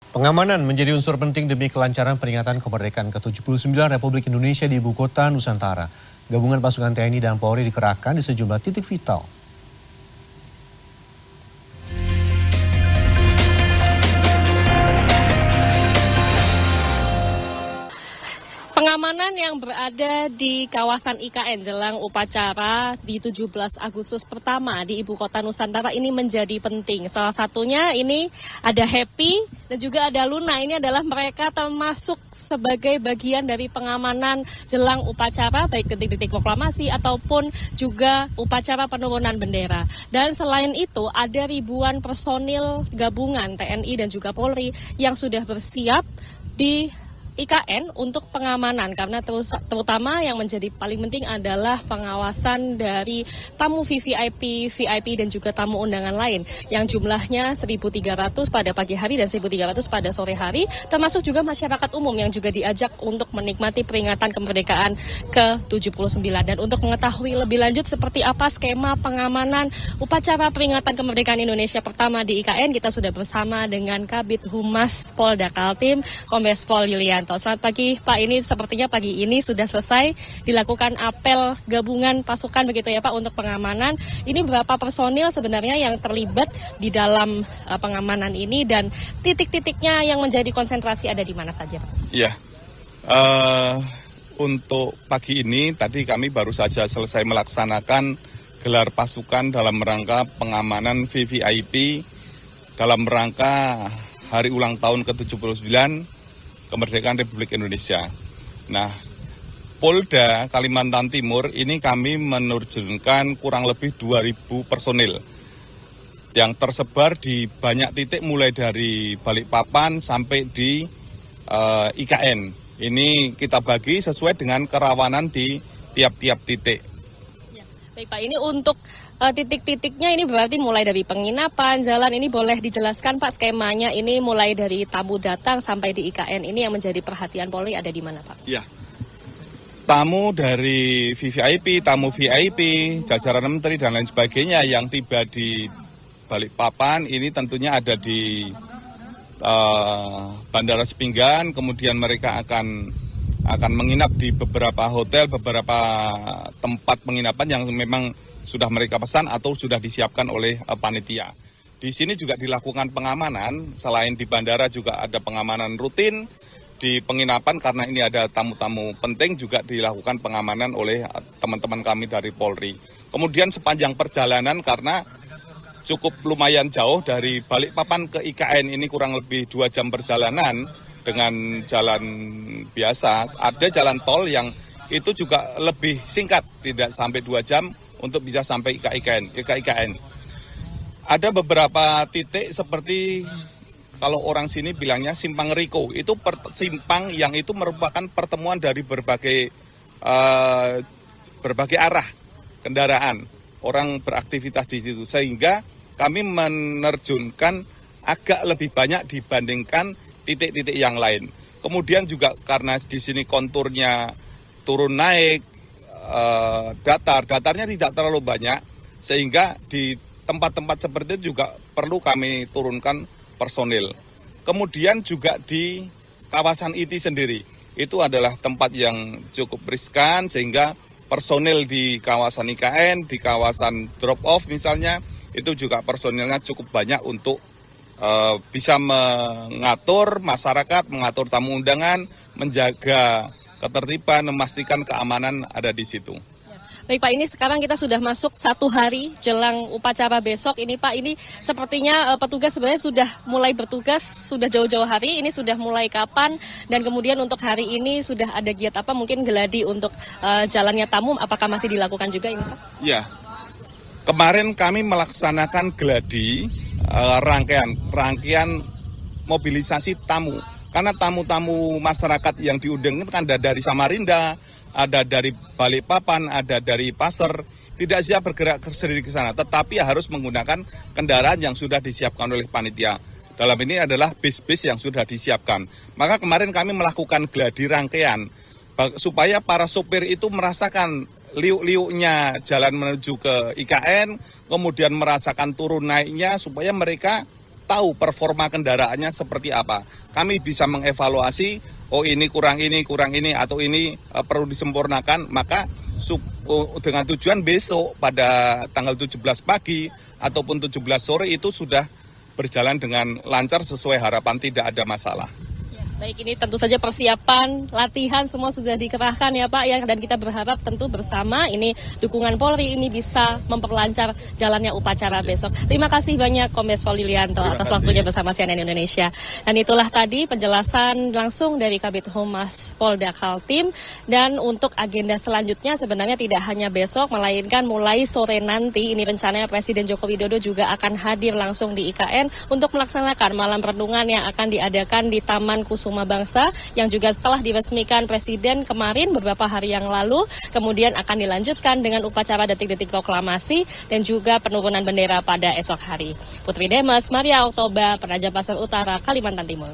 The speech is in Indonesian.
Pengamanan menjadi unsur penting demi kelancaran peringatan kemerdekaan ke-79 Republik Indonesia di Ibu Kota Nusantara. Gabungan pasukan TNI dan Polri dikerahkan di sejumlah titik vital. Pengamanan yang berada di kawasan IKN jelang upacara di 17 Agustus pertama di Ibu Kota Nusantara ini menjadi penting. Salah satunya ini ada Happy dan juga ada Luna. Ini adalah mereka termasuk sebagai bagian dari pengamanan jelang upacara baik titik-titik proklamasi ataupun juga upacara penurunan bendera. Dan selain itu ada ribuan personil gabungan TNI dan juga Polri yang sudah bersiap di IKN untuk pengamanan karena terutama yang menjadi paling penting adalah pengawasan dari tamu VVIP, VIP dan juga tamu undangan lain yang jumlahnya 1.300 pada pagi hari dan 1.300 pada sore hari, termasuk juga masyarakat umum yang juga diajak untuk menikmati peringatan kemerdekaan ke-79. Dan untuk mengetahui lebih lanjut seperti apa skema pengamanan upacara peringatan kemerdekaan Indonesia pertama di IKN, kita sudah bersama dengan Kabid Humas Polda Kaltim, Kombes Pol Yulianto. Selamat pagi Pak, ini sepertinya pagi ini sudah selesai dilakukan apel gabungan pasukan begitu ya Pak untuk pengamanan. Ini berapa personil sebenarnya yang terlibat di dalam pengamanan ini dan titik-titiknya yang menjadi konsentrasi ada di mana saja Pak? Iya, untuk pagi ini tadi kami baru saja selesai melaksanakan gelar pasukan dalam rangka pengamanan VVIP dalam rangka hari ulang tahun ke-79 Kemerdekaan Republik Indonesia. Nah, Polda Kalimantan Timur ini kami menerjunkan kurang lebih 2.000 personil yang tersebar di banyak titik mulai dari Balikpapan sampai di IKN. Ini kita bagi sesuai dengan kerawanan di tiap-tiap titik. Baik Pak, ini untuk titik-titiknya ini berarti mulai dari penginapan, jalan, ini boleh dijelaskan Pak skemanya ini mulai dari tamu datang sampai di IKN ini yang menjadi perhatian Polri ada di mana Pak? Iya, tamu dari VVIP, tamu VIP, jajaran menteri dan lain sebagainya yang tiba di Balikpapan ini tentunya ada di Bandara Sepinggan, kemudian mereka akan menginap di beberapa hotel, beberapa tempat penginapan yang memang sudah mereka pesan atau sudah disiapkan oleh panitia. Di sini juga dilakukan pengamanan, selain di bandara juga ada pengamanan rutin, di penginapan karena ini ada tamu-tamu penting juga dilakukan pengamanan oleh teman-teman kami dari Polri. Kemudian sepanjang perjalanan karena cukup lumayan jauh dari Balikpapan ke IKN ini kurang lebih 2 jam perjalanan, dengan jalan biasa, ada jalan tol yang itu juga lebih singkat, tidak sampai 2 jam untuk bisa sampai ke IKN. Ada beberapa titik seperti kalau orang sini bilangnya Simpang Riko, itu simpang yang itu merupakan pertemuan dari berbagai arah kendaraan, orang beraktivitas di situ, sehingga kami menerjunkan agak lebih banyak dibandingkan titik-titik yang lain. Kemudian juga karena di sini konturnya turun naik, datarnya tidak terlalu banyak, sehingga di tempat-tempat seperti itu juga perlu kami turunkan personil. Kemudian juga di kawasan IT sendiri, itu adalah tempat yang cukup riskan, sehingga personil di kawasan IKN, di kawasan drop off misalnya, itu juga personilnya cukup banyak untuk bisa mengatur masyarakat, mengatur tamu undangan, menjaga ketertiban, memastikan keamanan ada di situ. Baik Pak, ini sekarang kita sudah masuk 1 hari jelang upacara besok. Ini Pak, ini sepertinya petugas sebenarnya sudah mulai bertugas, sudah jauh-jauh hari, ini sudah mulai kapan? Dan kemudian untuk hari ini sudah ada giat apa, mungkin geladi untuk jalannya tamu, apakah masih dilakukan juga ini Pak? Ya, kemarin kami melaksanakan geladi, rangkaian mobilisasi tamu. Karena tamu-tamu masyarakat yang diundang itu kan ada dari Samarinda, ada dari Balikpapan, ada dari Pasir, tidak siap bergerak sendiri ke sana, tetapi harus menggunakan kendaraan yang sudah disiapkan oleh panitia. Dalam ini adalah bis-bis yang sudah disiapkan. Maka kemarin kami melakukan geladi rangkaian, supaya para sopir itu merasakan liuk-liuknya jalan menuju ke IKN, kemudian merasakan turun naiknya supaya mereka tahu performa kendaraannya seperti apa. Kami bisa mengevaluasi, oh ini kurang ini, atau ini perlu disempurnakan, maka dengan tujuan besok pada tanggal 17 pagi ataupun 17 sore itu sudah berjalan dengan lancar sesuai harapan, tidak ada masalah. Baik, ini tentu saja persiapan, latihan semua sudah dikerahkan ya Pak ya, dan kita berharap tentu bersama ini dukungan Polri ini bisa memperlancar jalannya upacara besok. Terima kasih banyak Kombes Pol Lilianto atas waktunya bersama CNN Indonesia. Dan itulah tadi penjelasan langsung dari Kabid Humas Polda Kaltim. Dan untuk agenda selanjutnya sebenarnya tidak hanya besok, melainkan mulai sore nanti ini rencananya Presiden Joko Widodo juga akan hadir langsung di IKN untuk melaksanakan malam renungan yang akan diadakan di Taman Kusuma Bangsa yang juga setelah diresmikan Presiden kemarin beberapa hari yang lalu, kemudian akan dilanjutkan dengan upacara detik-detik proklamasi dan juga penurunan bendera pada esok hari. Putri Demes, Maria Oktober, Penajam Pasar Utara, Kalimantan Timur.